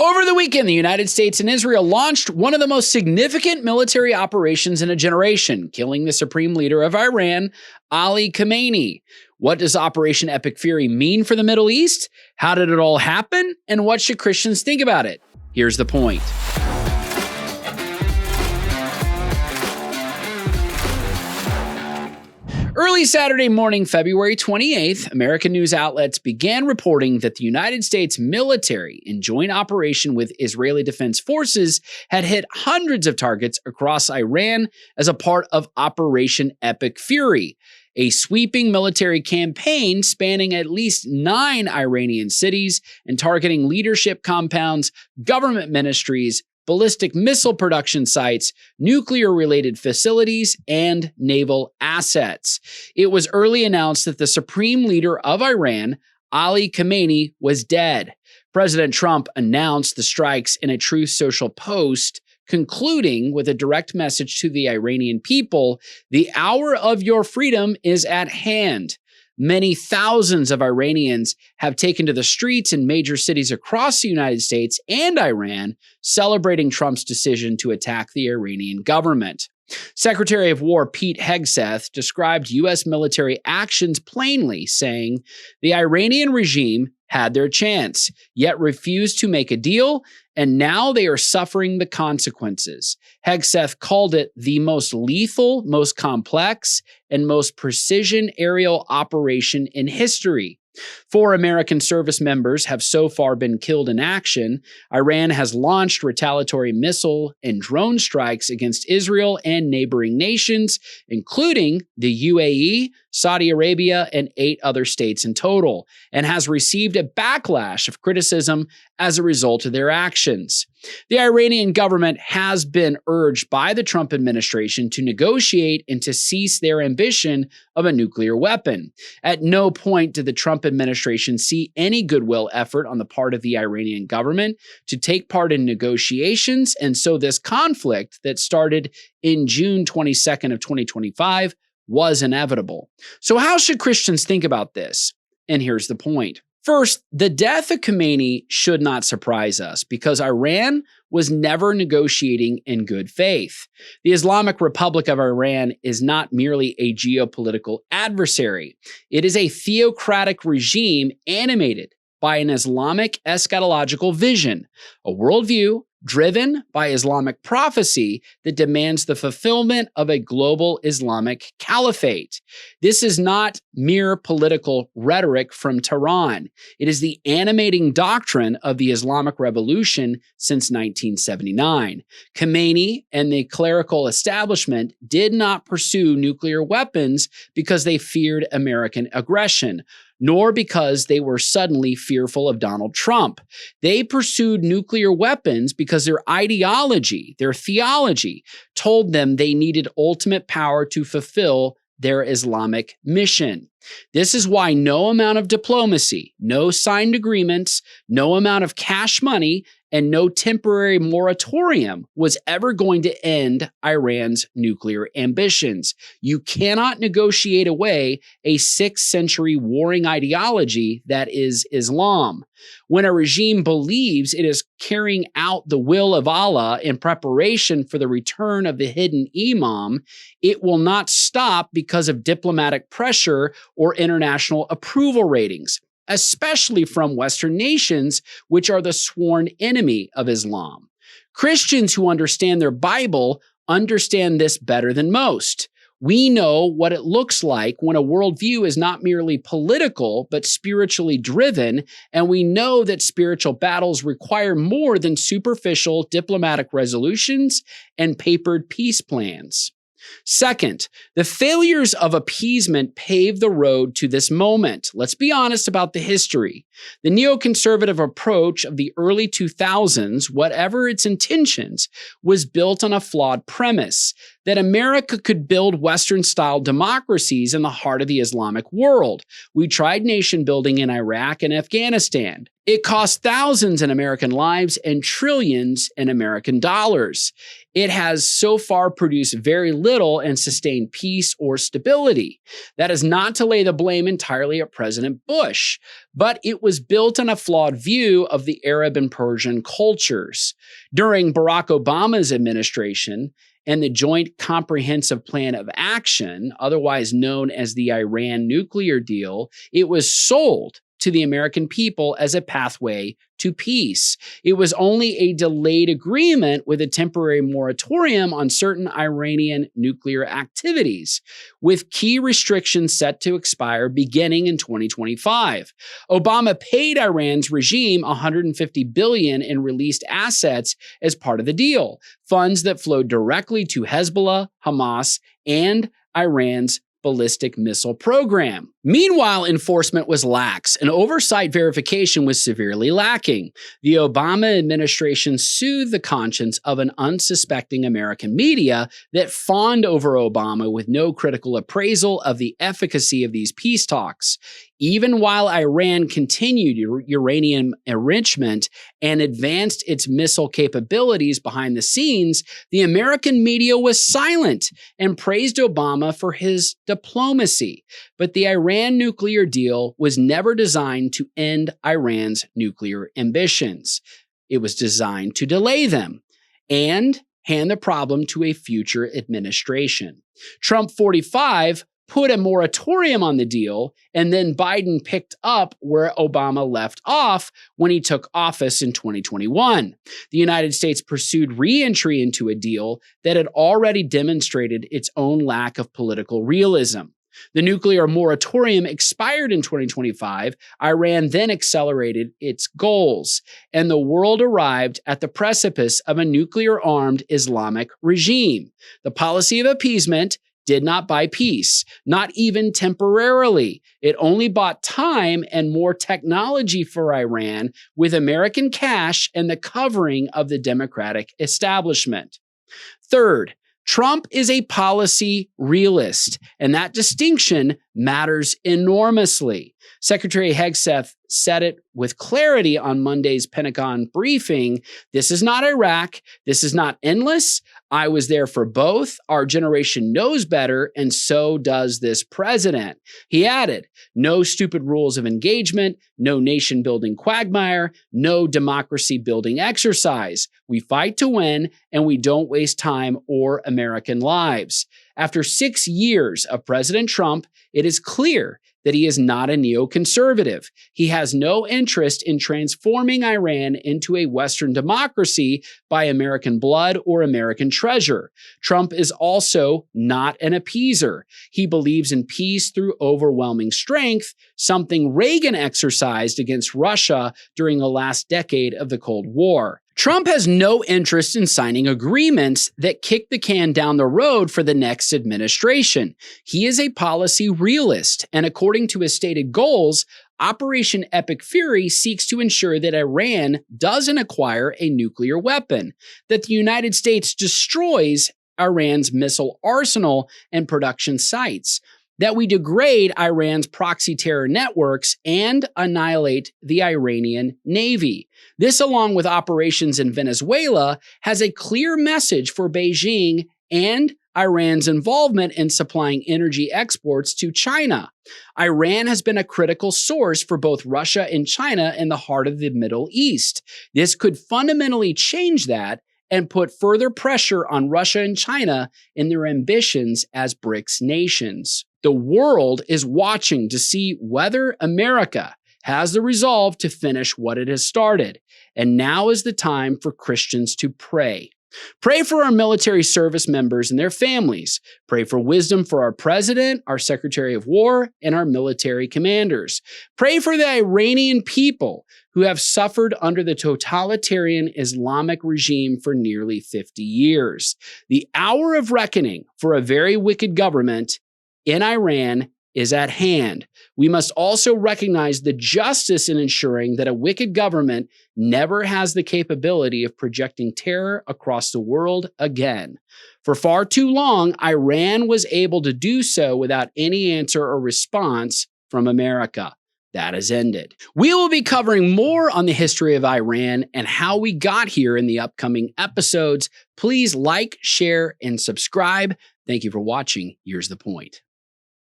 Over the weekend, the United States and Israel launched one of the most significant military operations in a generation, killing the supreme leader of Iran, Ali Khamenei. What does Operation Epic Fury mean for the Middle East? How did it all happen? And what should Christians think about it? Here's the point. Early Saturday morning, February 28th, American news outlets began reporting that the United States military, in joint operation with Israeli Defense Forces, had hit hundreds of targets across Iran as a part of Operation Epic Fury, a sweeping military campaign spanning at least 9 Iranian cities and targeting leadership compounds, government ministries, ballistic missile production sites, nuclear-related facilities, and naval assets. It was early announced that the supreme leader of Iran, Ali Khamenei, was dead. President Trump announced the strikes in a Truth Social post, concluding with a direct message to the Iranian people: "The hour of your freedom is at hand." Many thousands of Iranians have taken to the streets in major cities across the United States and Iran, celebrating Trump's decision to attack the Iranian government. Secretary of War Pete Hegseth described U.S. military actions plainly, saying, "The Iranian regime had their chance, yet refused to make a deal, and now they are suffering the consequences." Hegseth called it the most lethal, most complex, and most precision aerial operation in history. 4 American service members have so far been killed in action. Iran has launched retaliatory missile and drone strikes against Israel and neighboring nations, including the UAE, Saudi Arabia, and 8 other states in total, and has received a backlash of criticism as a result of their actions. The Iranian government has been urged by the Trump administration to negotiate and to cease their ambition of a nuclear weapon. At no point did the Trump administration see any goodwill effort on the part of the Iranian government to take part in negotiations, and so this conflict that started in June 22nd of 2025 was inevitable. So how should Christians think about this? And here's the point. First, the death of Khamenei should not surprise us because Iran was never negotiating in good faith. The Islamic Republic of Iran is not merely a geopolitical adversary. It is a theocratic regime animated by an Islamic eschatological vision, a worldview driven by Islamic prophecy that demands the fulfillment of a global Islamic caliphate. This is not mere political rhetoric from Tehran. It is the animating doctrine of the Islamic Revolution since 1979. Khamenei and the clerical establishment did not pursue nuclear weapons because they feared American aggression, nor because they were suddenly fearful of Donald Trump. They pursued nuclear weapons because their ideology, their theology, told them they needed ultimate power to fulfill their Islamic mission. This is why no amount of diplomacy, no signed agreements, no amount of cash money, and no temporary moratorium was ever going to end Iran's nuclear ambitions. You cannot negotiate away a 6th century warring ideology that is Islam. When a regime believes it is carrying out the will of Allah in preparation for the return of the hidden imam, it will not stop because of diplomatic pressure or international approval ratings, especially from Western nations, which are the sworn enemy of Islam. Christians who understand their Bible understand this better than most. We know what it looks like when a worldview is not merely political, but spiritually driven, and we know that spiritual battles require more than superficial diplomatic resolutions and papered peace plans. Second, the failures of appeasement paved the road to this moment. Let's be honest about the history. The neoconservative approach of the early 2000s, whatever its intentions, was built on a flawed premise that America could build Western-style democracies in the heart of the Islamic world. We tried nation building in Iraq and Afghanistan. It cost thousands in American lives and trillions in American dollars. it has so far produced very little and sustained peace or stability. That is not to lay the blame entirely at President Bush, but it was built on a flawed view of the Arab and Persian cultures. During Barack Obama's administration, and the Joint Comprehensive Plan of Action, otherwise known as the Iran nuclear deal, it was sold to the American people as a pathway to peace. It was only a delayed agreement with a temporary moratorium on certain Iranian nuclear activities, with key restrictions set to expire beginning in 2025. Obama paid Iran's regime $150 billion in released assets as part of the deal, funds that flowed directly to Hezbollah, Hamas, and Iran's ballistic missile program. Meanwhile, enforcement was lax and oversight verification was severely lacking. The Obama administration soothed the conscience of an unsuspecting American media that fawned over Obama with no critical appraisal of the efficacy of these peace talks. Even while Iran continued uranium enrichment and advanced its missile capabilities behind the scenes, the American media was silent and praised Obama for his diplomacy. But the Iran nuclear deal was never designed to end Iran's nuclear ambitions. It was designed to delay them and hand the problem to a future administration. Trump 45 put a moratorium on the deal, and then Biden picked up where Obama left off when he took office in 2021. The United States pursued re-entry into a deal that had already demonstrated its own lack of political realism. The nuclear moratorium expired in 2025. Iran then accelerated its goals, and the world arrived at the precipice of a nuclear-armed Islamic regime. The policy of appeasement did not buy peace, not even temporarily. It only bought time and more technology for Iran with American cash and the covering of the democratic establishment. Third, Trump is a policy realist, and that distinction matters enormously. Secretary Hegseth said it with clarity on Monday's Pentagon briefing. This is not Iraq. This is not endless. I was there for both. Our generation knows better, and so does this president. He added, no stupid rules of engagement, no nation-building quagmire, no democracy-building exercise. We fight to win, and we don't waste time or American lives. After 6 years of President Trump, it is clear that he is not a neoconservative. He has no interest in transforming Iran into a Western democracy by American blood or American treasure. Trump is also not an appeaser. He believes in peace through overwhelming strength, something Reagan exercised against Russia during the last decade of the Cold War. Trump has no interest in signing agreements that kick the can down the road for the next administration. He is a policy realist, and according to his stated goals, Operation Epic Fury seeks to ensure that Iran doesn't acquire a nuclear weapon, that the United States destroys Iran's missile arsenal and production sites, that we degrade Iran's proxy terror networks and annihilate the Iranian Navy. This, along with operations in Venezuela, has a clear message for Beijing and Iran's involvement in supplying energy exports to China. Iran has been a critical source for both Russia and China in the heart of the Middle East. This could fundamentally change that and put further pressure on Russia and China in their ambitions as BRICS nations. The world is watching to see whether America has the resolve to finish what it has started. And now is the time for Christians to pray. Pray for our military service members and their families. Pray for wisdom for our president, our secretary of war, and our military commanders. Pray for the Iranian people who have suffered under the totalitarian Islamic regime for nearly 50 years. The hour of reckoning for a very wicked government in Iran is at hand. We must also recognize the justice in ensuring that a wicked government never has the capability of projecting terror across the world again. For far too long, Iran was able to do so without any answer or response from America. that has ended. We will be covering more on the history of Iran and how we got here in the upcoming episodes. Please like, share, and subscribe. Thank you for watching. Here's the point.